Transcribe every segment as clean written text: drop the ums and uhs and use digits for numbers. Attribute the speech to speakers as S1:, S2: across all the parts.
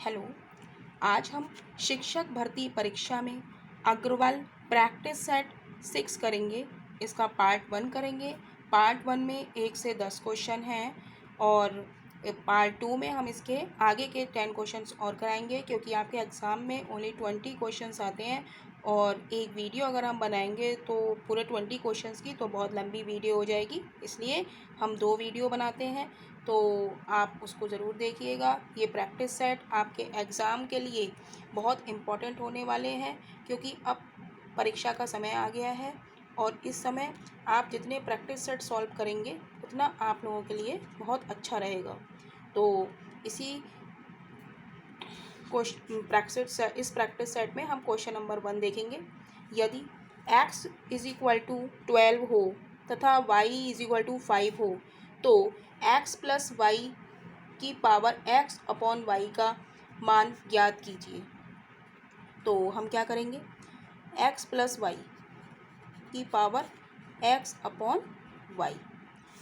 S1: Hello. आज हम शिक्षक भर्ती परीक्षा में अग्रवाल प्रैक्टिस सेट 6 करेंगे। इसका पार्ट 1 करेंगे। पार्ट 1 में 1 से 10 क्वेश्चन हैं और पार्ट 2 में हम इसके आगे के 10 क्वेश्चंस और कराएंगे, क्योंकि आपके एग्ज़ाम में ओनली 20 क्वेश्चंस आते हैं और एक वीडियो अगर हम बनाएंगे तो पूरे 20 क्वेश्चंस की तो बहुत लंबी वीडियो हो जाएगी। इसलिए हम 2 वीडियो बनाते हैं, तो आप उसको ज़रूर देखिएगा। ये प्रैक्टिस सेट आपके एग्ज़ाम के लिए बहुत इम्पॉर्टेंट होने वाले हैं, क्योंकि अब परीक्षा का समय आ गया है और इस समय आप जितने प्रैक्टिस सेट सॉल्व करेंगे उतना आप लोगों के लिए बहुत अच्छा रहेगा। तो इसी इस प्रैक्टिस सेट में हम क्वेश्चन नंबर 1 देखेंगे। यदि x = 12 हो तथा y = 5 हो तो x + y की पावर x/y का मान ज्ञात कीजिए। तो हम क्या करेंगे, x + y की पावर x/y।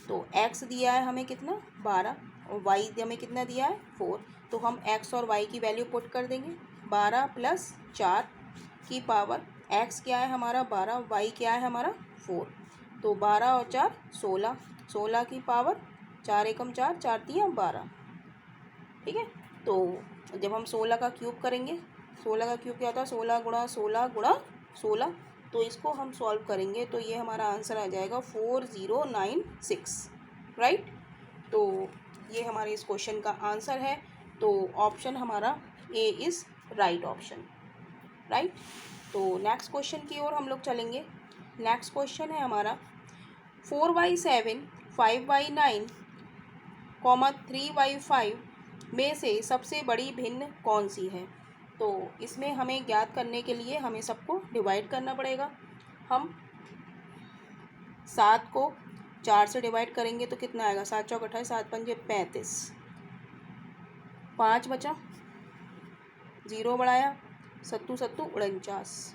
S1: तो x दिया है हमें कितना 12 और y हमें कितना दिया है 4। तो हम x और y की वैल्यू पुट कर देंगे। 12 + 4 की पावर x क्या है हमारा 12, y क्या है हमारा 4। तो 12 और 4 16, 16 की पावर 4 एकम 4, 4 तिया 12। ठीक है। तो जब हम 16 का क्यूब करेंगे, 16 का क्यूब क्या होता है 16 × 16 × 16। तो इसको हम सॉल्व करेंगे तो ये हमारा आंसर आ जाएगा 4096, राइट। तो ये हमारे इस क्वेश्चन का आंसर है। तो ऑप्शन हमारा A is right option, right. तो नेक्स्ट क्वेश्चन की ओर हम लोग चलेंगे। नेक्स्ट क्वेश्चन है हमारा 4y7 5y9, 3y5 में से सबसे बड़ी भिन्न कौन सी है। तो इसमें हमें ज्ञात करने के लिए हमें सबको डिवाइड करना पड़ेगा। हम 7 को 4 से डिवाइड करेंगे तो कितना आएगा 7 चौक 28, 7 पंजे 35, 5 बचा, 0 बढ़ाया, 7 7 49,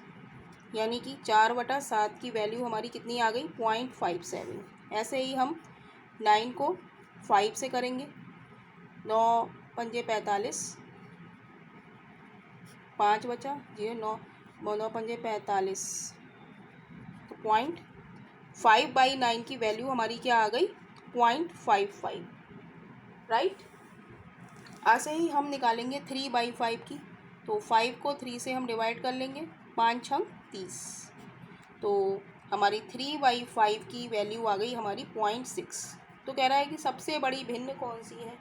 S1: यानी कि 4/7 की वैल्यू हमारी कितनी आ गई 0.57। ऐसे ही हम 9 को 5 से करेंगे, 9 पंजे 45, 5 बचा, 0 9 पंजे 45। तो 0.5/9 की वैल्यू हमारी क्या आ गई 0.55, राइट। ऐसे ही हम निकालेंगे 3/5 की। तो 5 को 3 से हम डिवाइड कर लेंगे, 5 छंग 30। तो हमारी 3/5 की वैल्यू आ गई हमारी 0.6। तो कह रहा है कि सबसे बड़ी भिन्न कौन सी है।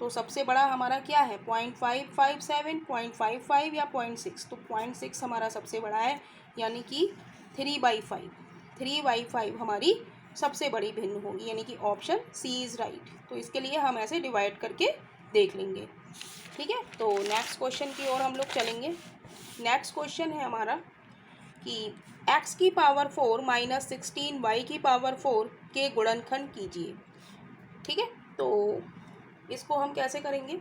S1: तो सबसे बड़ा हमारा क्या है 0.557, 0.55 या 0.6। तो 0.6 हमारा सबसे बड़ा है, यानी कि 3/5। 3/5 हमारी सबसे बड़ी भिन्न होगी, यानी कि ऑप्शन सी इज़ राइट। तो इसके लिए हम ऐसे डिवाइड करके देख लेंगे। ठीक है। तो नेक्स्ट क्वेश्चन की ओर हम लोग चलेंगे। नेक्स्ट क्वेश्चन है हमारा कि x की पावर 4 - 16 y की पावर 4 के गुणनखंड कीजिए। ठीक है। तो इसको हम कैसे करेंगे,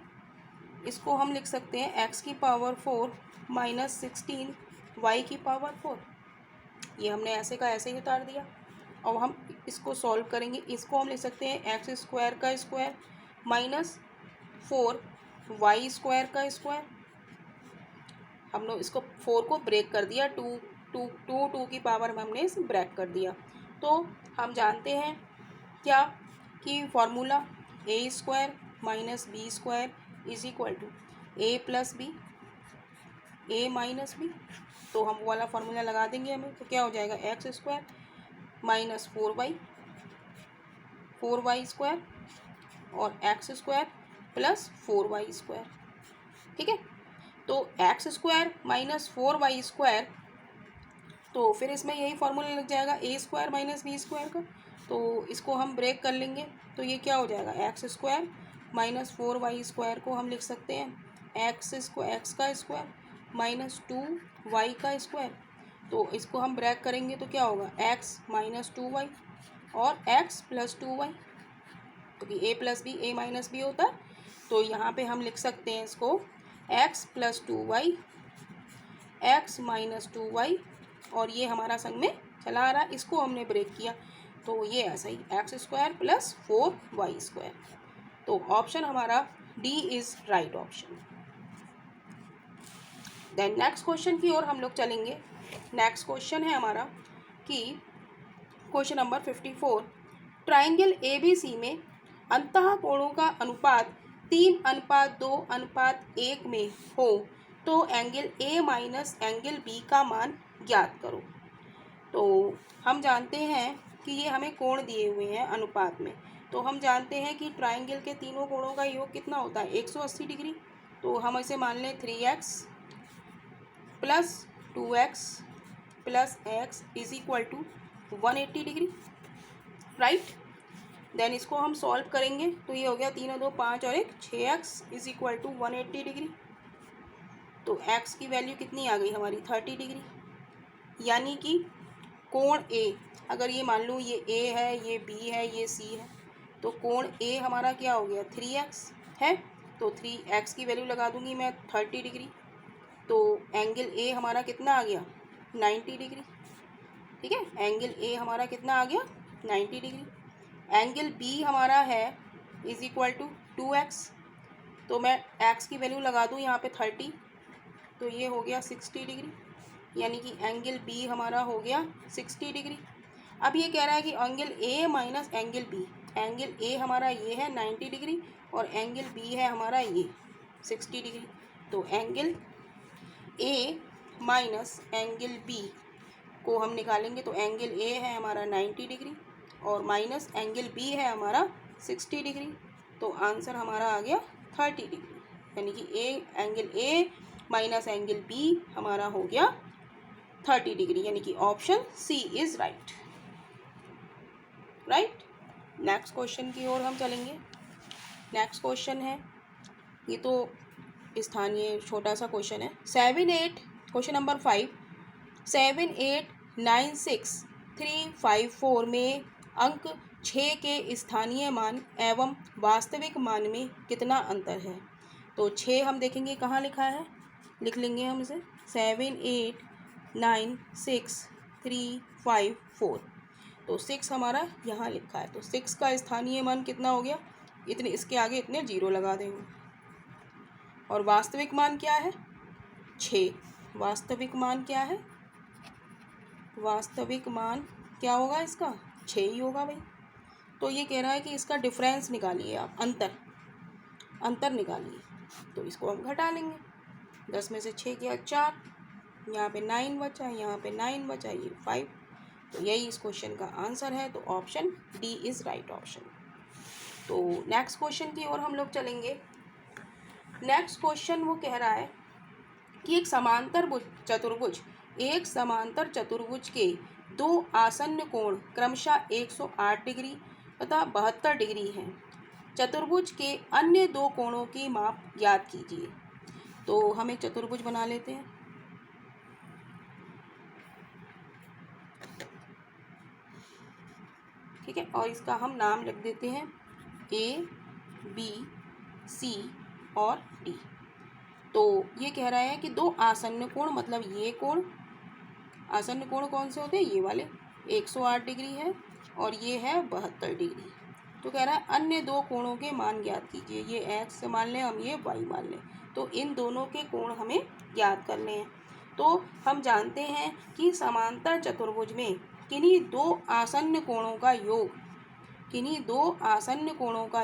S1: इसको हम लिख सकते हैं x की पावर 4 - 16 y की पावर 4। ये हमने ऐसे का ऐसे ही उतार दिया। और हम इसको सॉल्व करेंगे। इसको हम लिख सकते हैं x² का स्क्वायर -4 y² का स्क्वायर। हम लोग इसको 4 को ब्रेक कर दिया, 2 की पावर में हमने इसे ब्रेक कर दिया। तो हम जानते हैं क्या कि formula a² - b² = a + b, a - b। तो हम वो वाला फार्मूला लगा देंगे हमें। तो क्या हो जाएगा x² - 4y² और x² + 4y²। ठीक है। तो x² - 4y², तो फिर इसमें यही फार्मूला लग जाएगा a² - b² का। तो इसको हम ब्रेक कर लेंगे तो ये क्या हो जाएगा x² - 4y² को हम लिख सकते हैं x का स्क्वायर -2y का स्क्वायर। तो इसको हम ब्रेक करेंगे तो क्या होगा x - 2y और x + 2y, क्योंकि a + b a - b होता है। तो यहाँ पे हम लिख सकते हैं इसको x + 2y, x - 2y, और ये हमारा संग में चला आ रहा है, इसको हमने ब्रेक किया तो ये ऐसा ही x² + 4y²। तो ऑप्शन हमारा D is right option. Then next question की ओर हम लोग चलेंगे। नेक्स्ट क्वेश्चन है हमारा कि क्वेश्चन नंबर 54, ट्राइंगल ABC में अंतः कोणों का अनुपात 3:2:1 में हो तो angle A minus angle B का मान ज्ञात करो। तो हम जानते हैं कि ये हमें कोण दिए हुए हैं अनुपात में, तो हम जानते हैं कि ट्राइंगल के तीनों कोणों का योग कितना होता है 180 डिग्री। तो हम इसे मान लें 3x plus 2x plus x is equal to 180 degree, right. Then इसको हम सॉल्व करेंगे तो ये हो गया 3 और 2 5 और 1 6x is equal to 180 degree. तो x की वैल्यू कितनी आ गई हमारी 30 डिग्री, यानी कि कोण A, अगर ये मान लूँ ये A है, ये B है, ये C है, तो कोण A हमारा क्या हो गया 3x है, तो 3x की वैल्यू लगा दूंगी मैं 30 डिग्री। तो एंगल A हमारा कितना आ गया 90 डिग्री, ठीक है। एंगल A हमारा कितना आ गया 90 डिग्री। एंगल B हमारा है इज इक्वल टू 2x, तो मैं x की वैल्यू लगा दूँ यहाँ पे 30, तो ये हो गया 60 डिग्री, यानी कि एंगल B हमारा हो गया 60 डिग्री। अब ये कह रहा है कि angle A minus angle B, angle A हमारा ये है 90 डिग्री और एंगल B है हमारा ये 60 डिग्री। तो angle A minus angle B को हम निकालेंगे तो एंगल A है हमारा 90 डिग्री और माइनस एंगल B है हमारा 60 डिग्री, तो आंसर हमारा आ गया 30 डिग्री, यानी कि angle A minus angle B हमारा हो गया 30 डिग्री, यानी कि option C is right, right. Next question की ओर हम चलेंगे। नेक्स्ट क्वेश्चन है, ये तो स्थानीय छोटा सा क्वेश्चन है। 7-8 क्वेश्चन नंबर 5, 7, 8, 9, 6, 3, 5, 4 में अंक 6 के स्थानीय मान एवं वास्तविक मान में कितना अंतर है। तो 6 हम देखेंगे कहाँ लिखा है, लिख लेंगे हम इसे 7, 8, 9, 6, 3, 5, 4, तो 6 हमारा यहाँ लिखा है, तो 6 का स्थानीय मान कितना हो गया, इतने इसके आगे इतने 0 लगा देंगे। और वास्तविक मान क्या है 6, वास्तविक मान क्या है, वास्तविक मान क्या होगा इसका 6 ही होगा भाई। तो ये कह रहा है कि इसका डिफरेंस निकालिए आप, अंतर निकालिए, तो इसको हम घटा लेंगे। 10 में से 6 गया 4, यहाँ पे 9 बचा, यहाँ पे 9 बचा, ये 5, तो यही इस क्वेश्चन का आंसर है, तो option D is right option. तो नेक्स्ट क्वेश्चन की ओर हम लोग चलेंगे। नेक्स्ट क्वेश्चन वो कह रहा है कि एक समांतर चतुर्भुज के दो आसन्न कोण क्रमशः 108 डिग्री तथा 72 डिग्री हैं। चतुर्भुज के अन्य दो कोणों की माप ज्ञात कीजिए। तो हम एक चतुर्भुज बना लेते हैं। ठीक है, और इसका हम नाम लिख देते हैं A, B, C और D। तो ये कह रहा है कि दो आसन्न कोण, मतलब ये कोण, आसन्न कोण कौन से होते हैं, ये वाले 108 डिग्री है और ये है 72 डिग्री। तो कह रहा है अन्य दो कोणों के मान ज्ञात कीजिए। ये x मान लें हम, ये y मान लें, तो इन दोनों के कोण हमें ज्ञात करने हैं। तो हम जानते हैं कि समांतर चतुर्भुज में किन्हीं दो आसन्न कोणों का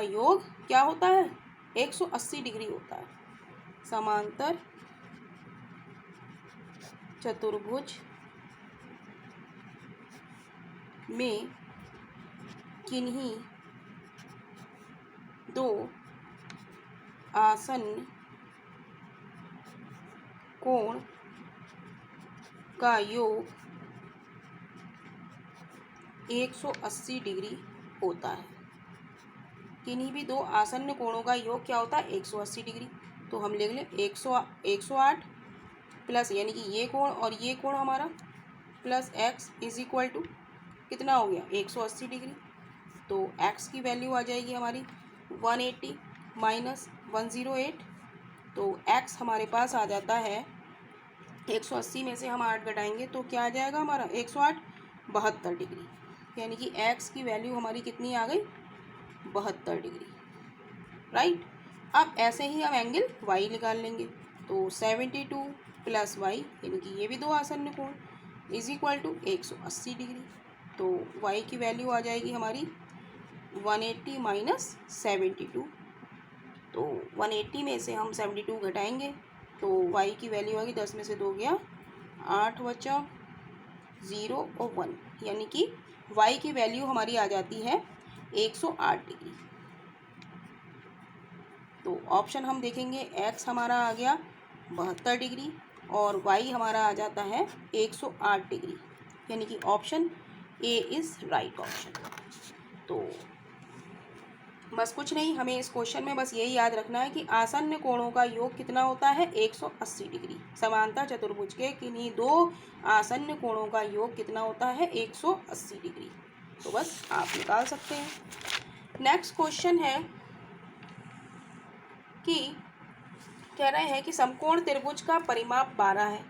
S1: योग क्या होता है 180 डिग्री होता है। समांतर चतुर्भुज में किन्हीं दो आसन्न कोण का योग 180 डिग्री होता है। किन्हीं भी दो आसन्न कोणों का योग क्या होता है 180 डिग्री। तो हम लिख लें 108 प्लस, यानी कि ये कोण और ये कोण हमारा, plus x is equal to कितना हो गया 180 डिग्री। तो x की वैल्यू आ जाएगी हमारी 180 माइनस 108, तो x हमारे पास आ जाता है 180 में से हम 8 घटाएंगे तो क्या आ जाएगा हमारा 108 72 डिग्री, यानी कि x की वैल्यू हमारी कितनी आ गई 72 डिग्री, राइट। अब ऐसे ही हम एंगल y निकाल लेंगे। तो 72 प्लस वाई यानी कि ये भी दो आसन्न कोण इज इक्वल टू 180 डिग्री। तो वाई की वैल्यू आ जाएगी हमारी 180 माइनस 72। तो 180 में से हम 72 घटाएंगे तो y की वैल्यू आएगी 10 में से 2 गया 8 बचा 0 और 1 यानी कि y की वैल्यू हमारी आ जाती है 108 डिग्री। तो ऑप्शन हम देखेंगे x हमारा आ गया 72 डिग्री और y हमारा आ जाता है 108 डिग्री यानी कि option A is right option. तो बस कुछ नहीं, हमें इस क्वेश्चन में बस यही याद रखना है कि आसन्न कोणों का योग कितना होता है 180 डिग्री। समांतर चतुर्भुज के किन्हीं दो आसन्न कोणों का योग कितना होता है 180 डिग्री। तो बस आप निकाल सकते हैं। नेक्स्ट क्वेश्चन है कि कह रहे हैं कि समकोण त्रिभुज का परिमाप 12 है।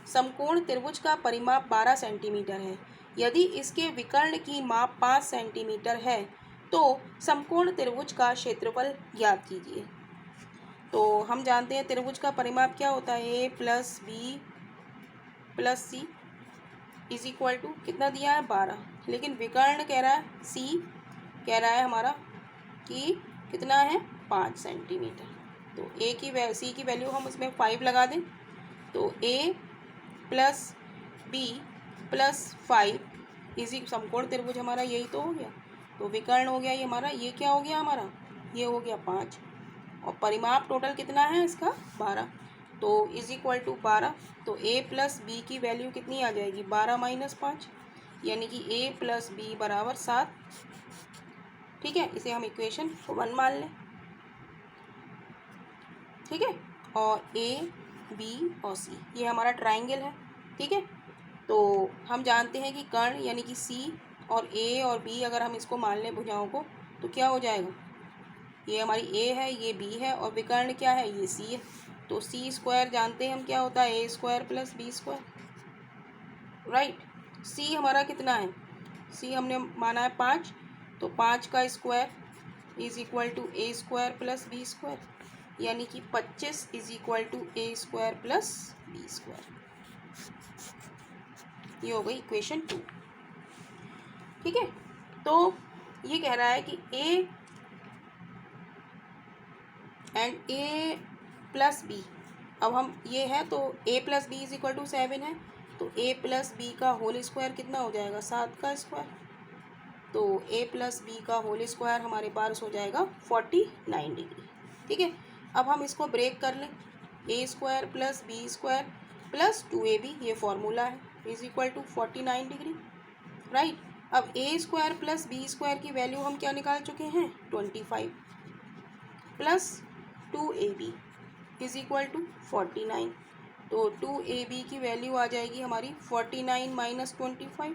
S1: समकोण त्रिभुज का परिमाप 12 सेंटीमीटर है। यदि इसके विकर्ण की माप 5 सेंटीमीटर है तो समकोण त्रिभुज का क्षेत्रफल ज्ञात कीजिए। तो हम जानते हैं त्रिभुज का परिमाप क्या होता है, A plus B plus C is equal to कितना दिया है 12, लेकिन विकर्ण कह रहा है सी कह रहा है हमारा कि कितना है 5 सेंटीमीटर। तो ए की सी की वैल्यू हम उसमें 5 लगा दें तो ए प्लस बी प्लस 5 इसी समकोण त्रिभुज हमारा यही तो हो गया। तो विकर्ण हो गया ये हमारा, ये क्या हो गया हमारा, ये हो गया 5 और परिमाप टोटल कितना है इसका 12। तो इज इक्वल टू 12। तो a प्लस बी की वैल्यू कितनी आ जाएगी 12 माइनस 5 यानी कि a प्लस बी बराबर 7। ठीक है, इसे हम इक्वेशन 1 मान लें। ठीक है, और a b और c ये हमारा ट्राइंगल है। ठीक है, तो हम जानते हैं कि कर्ण यानी कि c और a और b अगर हम इसको मान लें भुजाओं को तो क्या हो जाएगा, ये हमारी a है ये b है और विकर्ण क्या है ये c है। तो c स्क्वायर जानते हैं हम क्या होता है a square plus b square. Right, c हमारा कितना है, c हमने माना है 5 तो 5 का square is equal to a square plus b square यानी कि 25 is equal to a square plus b square. ये हो गई इक्वेशन 2। ठीक है, तो ये कह रहा है कि a and a plus B, अब हम ये है तो a plus B is equal to 7 है तो a प्लस बी का होल स्क्वायर कितना हो जाएगा 7 का स्क्वायर। तो a प्लस बी का होल स्क्वायर हमारे पास हो जाएगा 49 डिग्री। ठीक है, अब हम इसको ब्रेक कर लें, a square plus B square plus 2ab ये फॉर्मूला है is equal to 49 degree. Right, अब a square plus B square की वैल्यू हम क्या निकाल चुके हैं 25 plus 2ab is equal to 49। तो 2ab की वैल्यू आ जाएगी हमारी 49 माइनस 25।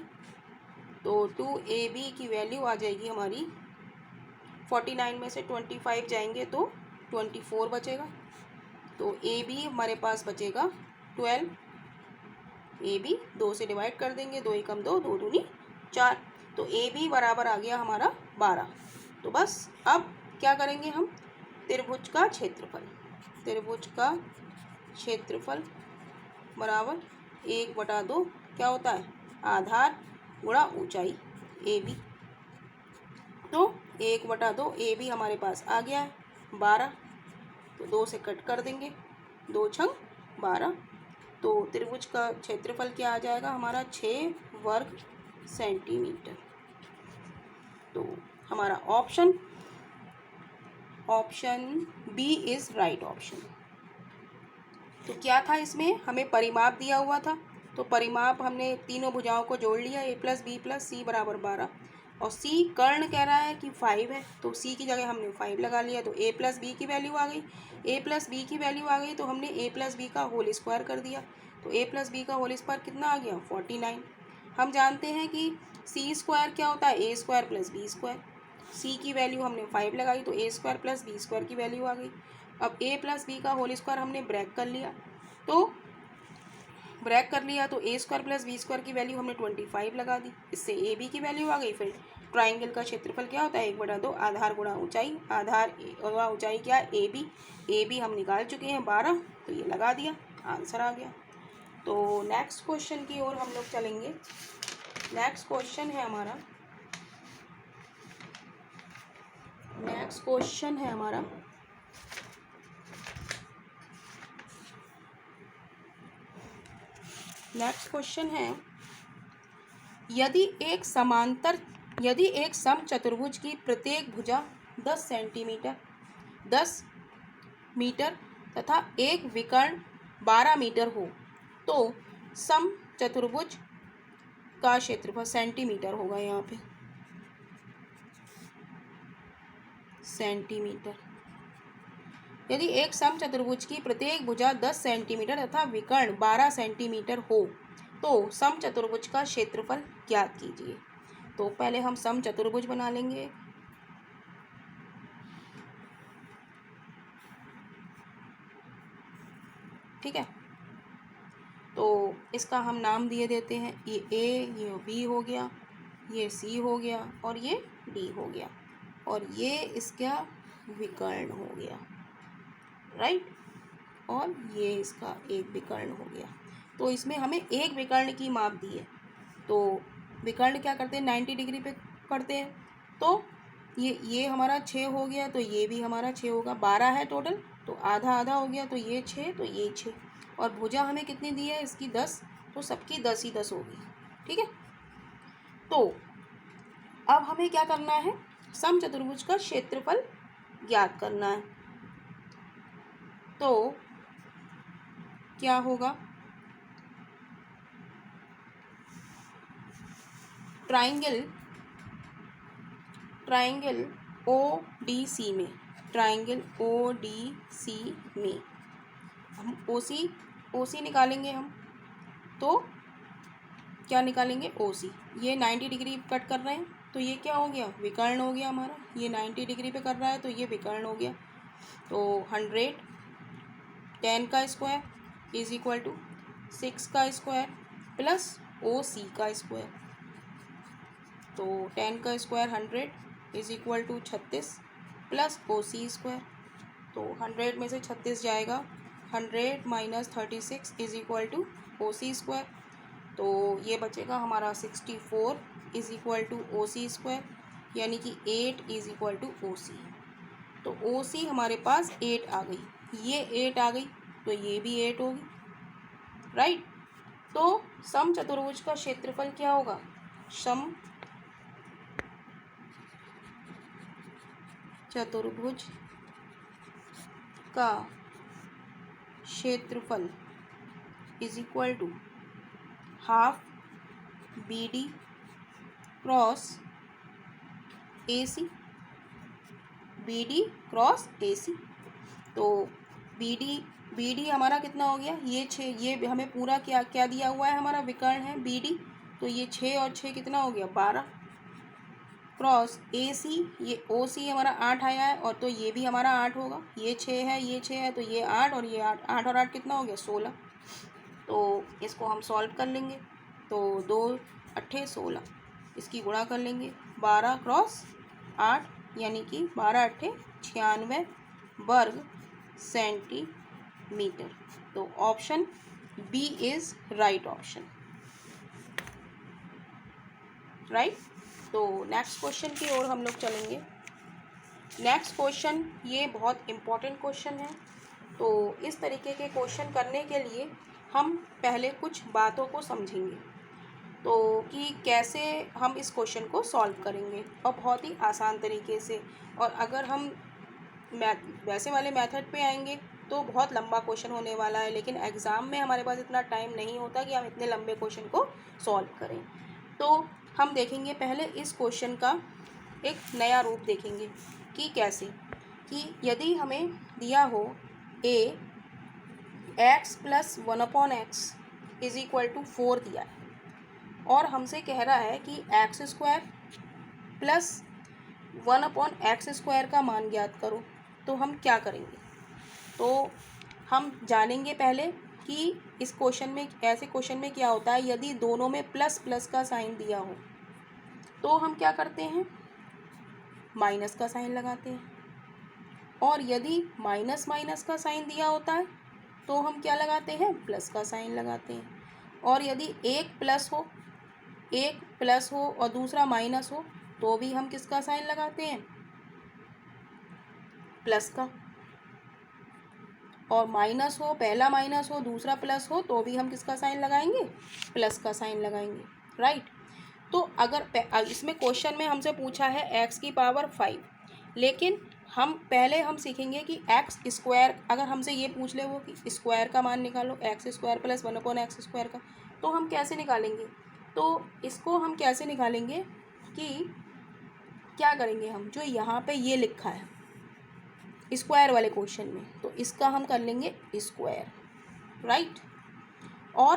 S1: तो 2ab की वैल्यू आ जाएगी हमारी 49 में से 25 जाएंगे तो 24 बचेगा। तो ab हमारे पास बचेगा 12। ab 2 से डिवाइड कर देंगे, 2 एकम 2 2 दूनी 4। तो ab बराबर आ गया हमारा 12। तो बस अब क्या करेंगे हम, त्रिभुज का क्षेत्रफल, त्रिभुज का क्षेत्रफल बराबर 1/2 क्या होता है आधार गुणा ऊंचाई ए बी। तो 1/2 ए बी हमारे पास आ गया है 12। तो 2 से कट कर देंगे, 2 छंग 12। तो त्रिभुज का क्षेत्रफल क्या आ जाएगा हमारा 6 वर्ग सेंटीमीटर। तो हमारा option B is right option. तो क्या था इसमें, हमें परिमाप दिया हुआ था तो परिमाप हमने तीनों भुजाओं को जोड़ लिया a प्लस बी प्लस सी बराबर 12 और c कर्ण कह रहा है कि 5 है तो c की जगह हमने 5 लगा लिया। तो a प्लस बी की वैल्यू आ गई, a प्लस बी की वैल्यू आ गई तो हमने a प्लस बी का होल स्क्वायर कर दिया। तो a प्लस बी का होल स्क्वायर कितना आ गया 49। हम जानते हैं कि c स्क्वायर क्या होता है a square plus B square, c की वैल्यू हमने 5 लगाई तो a square plus B square की वैल्यू आ गई। अब a प्लस बी का होल स्क्वायर हमने ब्रैक कर लिया तो ब्रैक कर लिया तो a square plus B square की वैल्यू हमने 25 लगा दी, इससे ए बी की वैल्यू आ गई। फिर ट्राइंगल का क्षेत्रफल क्या होता है 1/2 आधार गुणा ऊंचाई, आधार गुणा ऊंचाई क्या ए बी हम निकाल चुके हैं 12 तो ये लगा दिया आंसर आ गया। तो नेक्स्ट क्वेश्चन की ओर हम लोग चलेंगे। नेक्स्ट क्वेश्चन है हमारा नेक्स्ट क्वेश्चन है यदि एक समचतुर्भुज की प्रत्येक भुजा 10 मीटर तथा एक विकर्ण 12 मीटर हो तो समचतुर्भुज का क्षेत्रफल सेंटीमीटर होगा। यहाँ पे सेंटीमीटर। यदि एक समचतुर्भुज की प्रत्येक भुजा 10 सेंटीमीटर तथा विकर्ण 12 सेंटीमीटर हो तो समचतुर्भुज का क्षेत्रफल ज्ञात कीजिए। तो पहले हम समचतुर्भुज बना लेंगे। ठीक है, तो इसका हम नाम दिए देते हैं। ये ए, ये बी हो गया, ये सी हो गया और ये डी हो गया और ये इसका विकर्ण हो गया, राइट। और ये इसका एक विकर्ण हो गया। तो इसमें हमें एक विकर्ण की माप दी है। तो विकर्ण क्या करते हैं, 90 डिग्री पे करते हैं। तो ये हमारा 6 हो गया, तो ये भी हमारा 6 होगा। 12 है टोटल, तो आधा आधा हो गया, तो ये 6, तो ये 6। और भुजा हमें कितनी दी है इसकी 10, तो सबकी 10 ही 10 होगी। ठीक है, तो अब हमें क्या करना है, समचतुर्भुज का क्षेत्रफल ज्ञात करना है। तो क्या होगा, ट्राइंगल ODC में हम OC निकालेंगे। हम तो क्या निकालेंगे, OC। ये 90 डिग्री कट कर रहे हैं, तो ये क्या हो गया, विकर्ण हो गया हमारा। ये 90 डिग्री पे कर रहा है, तो ये विकर्ण हो गया। तो 100 10 का स्क्वायर इज इक्वल टू 6 का स्क्वायर प्लस OC का स्क्वायर। तो 10 का square 100 is equal to 36 plus OC square. तो 100 में से 36 जाएगा, 100 minus 36 is equal to OC square. तो ये बचेगा हमारा 64 is equal to OC square, यानी कि 8 इज इक्वल टू OC। तो OC हमारे पास 8 आ गई, ये 8 आ गई, तो ये भी 8 होगी, राइट। तो समचतुर्भुज का क्षेत्रफल क्या होगा, समचतुर्भुज का क्षेत्रफल is equal to half BD cross AC। BD cross AC। तो BD हमारा कितना हो गया, ये 6। ये हमें पूरा क्या दिया हुआ है, हमारा विकर्ण है BD। तो ये 6 और 6 कितना हो गया, 12 क्रॉस AC। ये OC हमारा 8 आया है, और तो ये भी हमारा 8 होगा। ये 6 है, ये 6 है, तो ये 8 और ये 8, 8 और 8 कितना हो गया, 16। तो इसको हम सॉल्व कर लेंगे। तो 2 8 16, इसकी गुणा कर लेंगे, 12 क्रॉस 8 यानी कि 12 8 96 वर्ग सेंटीमीटर। तो option B is right option, right. तो नेक्स्ट क्वेश्चन की ओर हम लोग चलेंगे। नेक्स्ट क्वेश्चन ये बहुत इम्पोर्टेंट क्वेश्चन है। तो इस तरीके के क्वेश्चन करने के लिए हम पहले कुछ बातों को समझेंगे, तो कि कैसे हम इस क्वेश्चन को सॉल्व करेंगे, और बहुत ही आसान तरीके से। और अगर हम वैसे वाले मेथड पे आएंगे तो बहुत लंबा क्वेश्चन होने वाला है, लेकिन एग्ज़ाम में हमारे पास इतना टाइम नहीं होता कि हम इतने लंबे क्वेश्चन को सॉल्व करें। तो हम देखेंगे पहले इस क्वेश्चन का एक नया रूप देखेंगे कि कैसे, कि यदि हमें दिया हो x plus 1/x is equal to 4 दिया है, और हमसे कह रहा है कि x square plus 1/x square का मान ज्ञात करो, तो हम क्या करेंगे। तो हम जानेंगे पहले कि इस क्वेश्चन में, ऐसे क्वेश्चन में क्या होता है, यदि दोनों में प्लस प्लस का साइन दिया हो तो हम क्या करते हैं, माइनस का साइन लगाते हैं। और यदि माइनस माइनस का साइन दिया होता है तो हम क्या लगाते हैं, प्लस का साइन लगाते हैं। और यदि एक प्लस हो और दूसरा माइनस हो तो भी हम किसका साइन लगाते हैं, प्लस का। और माइनस हो, पहला माइनस हो दूसरा प्लस हो तो भी हम किसका साइन लगाएंगे, प्लस का साइन लगाएंगे, राइट। तो अगर इसमें क्वेश्चन में हमसे पूछा है एक्स की पावर 5, लेकिन हम सीखेंगे कि एक्स स्क्वायर, अगर हमसे ये पूछ ले वो कि स्क्वायर का मान निकालो, एक्स स्क्वायर प्लस 1/x² का, तो हम कैसे निकालेंगे। तो इसको हम कैसे निकालेंगे कि क्या करेंगे, हम जो यहाँ पे ये लिखा है स्क्वायर वाले क्वेश्चन में, तो इसका हम कर लेंगे स्क्वायर, राइट। और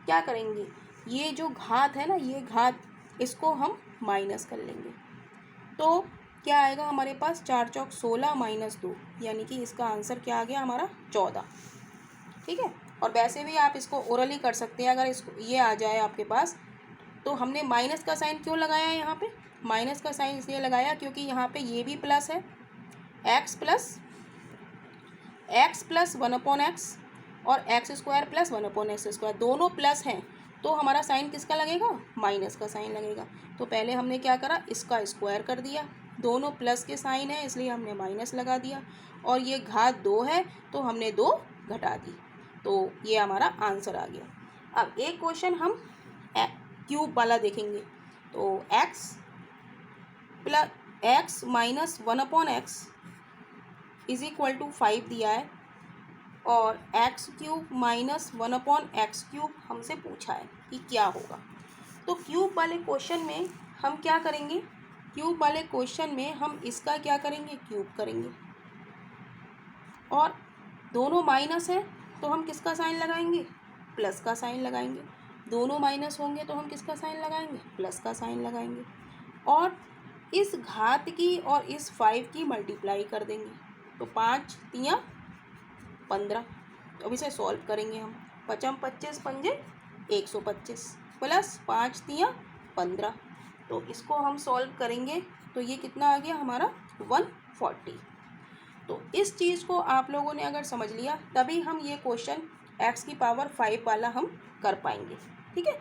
S1: क्या करेंगे, ये जो घात है ना, ये घात, इसको हम माइनस कर लेंगे। तो क्या आएगा हमारे पास, 4 चौक 16 माइनस 2, यानी कि इसका आंसर क्या आ गया हमारा 14, ठीक है। और वैसे भी आप इसको ओरली कर सकते हैं, अगर इसको ये आ जाए आपके पास। तो हमने माइनस का साइन क्यों लगाया है यहाँ पे, माइनस का साइन इसलिए लगाया क्योंकि यहाँ पे ये भी प्लस है, एक्स प्लस 1/x और x² प्लस 1/x², दोनों प्लस हैं, तो हमारा साइन किसका लगेगा, माइनस का साइन लगेगा। तो पहले हमने क्या करा, इसका स्क्वायर कर दिया, दोनों प्लस के साइन है इसलिए हमने माइनस लगा दिया, और ये घात 2 है तो हमने 2 घटा दी, तो ये हमारा आंसर आ गया। अब एक क्वेश्चन हम क्यूब वाला देखेंगे। तो x minus 1/x is equal to 5 दिया है, और x³ माइनस 1/x³ हमसे पूछा है कि क्या होगा। तो क्यूब वाले क्वेश्चन में हम क्या करेंगे, क्यूब वाले क्वेश्चन में हम इसका क्या करेंगे, क्यूब करेंगे। और दोनों माइनस है तो हम किसका साइन लगाएंगे, प्लस का साइन लगाएंगे। दोनों माइनस होंगे तो हम किसका साइन लगाएंगे, प्लस का साइन लगाएंगे। और इस घात की और इस 5 की मल्टीप्लाई कर देंगे, तो 5 तियाँ 15। तो अब इसे सॉल्व करेंगे हम, 5 25 पंजे 125 प्लस 5 तियाँ 15। तो इसको हम सॉल्व करेंगे तो ये कितना आ गया हमारा 140। तो इस चीज़ को आप लोगों ने अगर समझ लिया तभी हम ये क्वेश्चन x की पावर 5 वाला हम कर पाएंगे, ठीक है।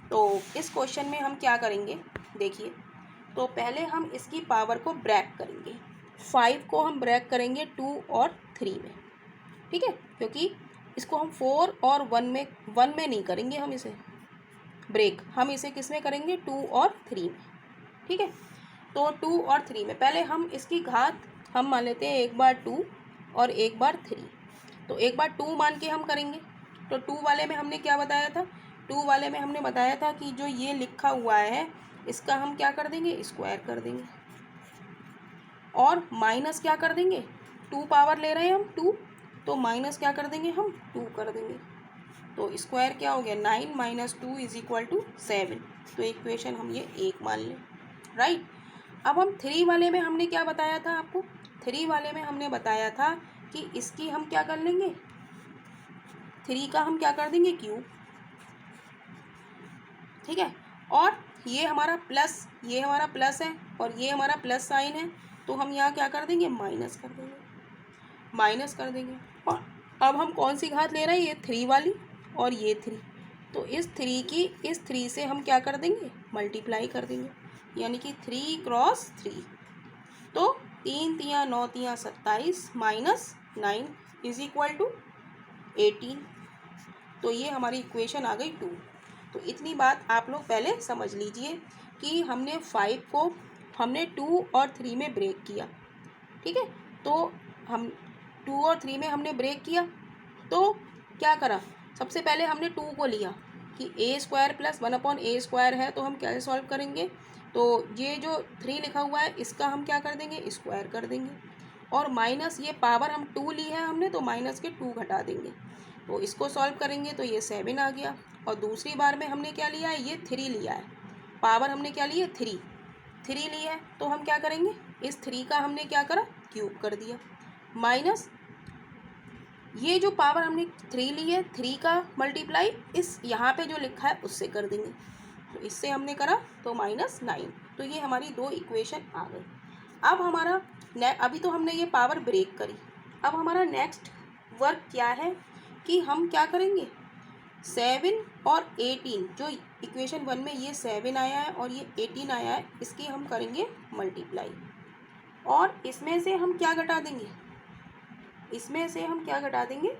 S1: तो इस क्वेश्चन में हम क्या करेंगे, देखिए। तो पहले हम इसकी पावर को ब्रैक करेंगे, 5 को हम ब्रैक करेंगे 2 और 3 में, ठीक है। क्योंकि इसको हम 4 और 1 में नहीं करेंगे, हम इसे ब्रेक, हम इसे किस में करेंगे, 2 और 3 में, ठीक है। तो 2 और 3 में पहले हम इसकी घात हम मान लेते हैं, एक बार 2 और एक बार 3। तो एक बार 2 मान के हम करेंगे। तो 2 वाले में हमने क्या बताया था, 2 वाले में हमने बताया था कि जो ये लिखा हुआ है इसका हम क्या कर देंगे, स्क्वायर कर देंगे। और माइनस क्या कर देंगे, 2 पावर ले रहे हैं हम 2, तो माइनस क्या कर देंगे, हम 2 कर देंगे। तो स्क्वायर क्या हो गया, 9 माइनस 2 इज इक्वल टू 7। तो इक्वेशन हम ये 1 मान लें, राइट। अब हम 3 वाले में हमने क्या बताया था आपको, 3 वाले में हमने बताया था कि इसकी हम क्या कर लेंगे, 3 का हम क्या कर देंगे, क्यूब, ठीक है। और ये हमारा प्लस, ये हमारा प्लस है और ये हमारा प्लस साइन है, तो हम यहाँ क्या कर देंगे, माइनस कर देंगे, माइनस कर देंगे। और अब हम कौन सी घात ले रहे हैं, ये 3 वाली और ये 3। तो इस 3 की इस 3 से हम क्या कर देंगे, मल्टीप्लाई कर देंगे, यानी कि 3 क्रॉस 3। तो 3 तियाँ 9 तियाँ 27 माइनस 9 इज इक्वल टू 18। तो ये हमारी इक्वेशन आ गई 2। तो इतनी बात आप लोग पहले समझ लीजिए कि हमने 5 को हमने 2 और 3 में ब्रेक किया, ठीक है। तो हम 2 और 3 में हमने ब्रेक किया, तो क्या करा, सबसे पहले हमने 2 को लिया कि a² प्लस 1/a² है, तो हम कैसे सॉल्व करेंगे। तो ये जो 3 लिखा हुआ है इसका हम क्या कर देंगे, स्क्वायर कर देंगे। और माइनस ये पावर हम 2 ली है हमने, तो माइनस के 2 घटा देंगे। तो इसको सॉल्व करेंगे तो ये 7 आ गया। और दूसरी बार में हमने क्या लिया है, ये 3 लिया है, पावर हमने क्या ली है, 3 ली है। तो हम क्या करेंगे, इस 3 का हमने क्या करा, क्यूब कर दिया, माइनस ये जो पावर हमने 3 ली है, 3 का मल्टीप्लाई इस यहाँ पे जो लिखा है उससे कर देंगे। तो इससे हमने करा तो -9। तो ये हमारी 2 इक्वेशन आ गई। अब हमारा अभी तो हमने ये पावर ब्रेक करी, अब हमारा नेक्स्ट वर्क क्या है कि हम क्या करेंगे, 7 और 18, जो इक्वेशन 1 में ये 7 आया है और ये 18 आया है, इसकी हम करेंगे मल्टीप्लाई, और इसमें से हम क्या घटा देंगे, इसमें से हम क्या घटा देंगे,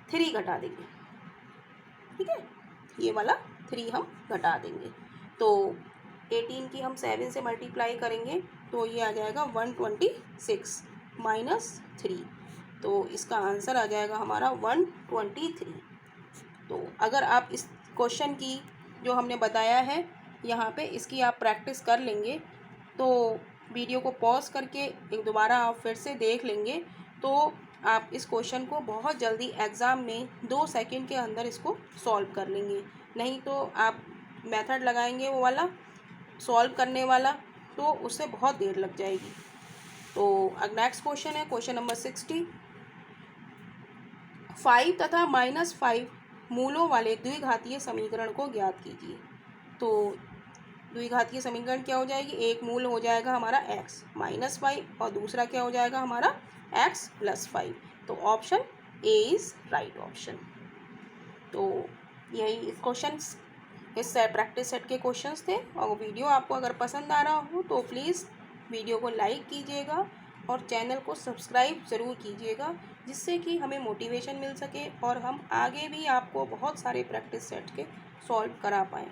S1: 3 घटा देंगे। ठीक है, ये वाला 3 हम घटा देंगे। तो 18 की हम 7 से मल्टीप्लाई करेंगे तो ये आ जाएगा 126 माइनस 3, तो इसका आंसर आ जाएगा हमारा 123। तो अगर आप इस क्वेश्चन की जो हमने बताया है यहाँ पे, इसकी आप प्रैक्टिस कर लेंगे, तो वीडियो को पॉज करके एक दोबारा आप फिर से देख लेंगे, तो आप इस क्वेश्चन को बहुत जल्दी एग्ज़ाम में 2 सेकंड के अंदर इसको सॉल्व कर लेंगे। नहीं तो आप मेथड लगाएंगे वो वाला सॉल्व करने वाला, तो उससे बहुत देर लग जाएगी। तो अब नेक्स्ट क्वेश्चन है क्वेश्चन नंबर 60। 5 तथा -5 मूलों वाले द्विघातीय समीकरण को ज्ञात कीजिए। तो द्विघातीय समीकरण क्या हो जाएगी, एक मूल हो जाएगा हमारा x -5 और दूसरा क्या हो जाएगा हमारा x + 5। तो option A is right option. तो यही इस क्वेश्चन इस प्रैक्टिस सेट के क्वेश्चंस थे। और वीडियो आपको अगर पसंद आ रहा हो तो प्लीज़ वीडियो को लाइक कीजिएगा और चैनल को सब्सक्राइब ज़रूर कीजिएगा, जिससे कि हमें मोटिवेशन मिल सके और हम आगे भी आपको बहुत सारे प्रैक्टिस सेट के सॉल्व करा पाएँ।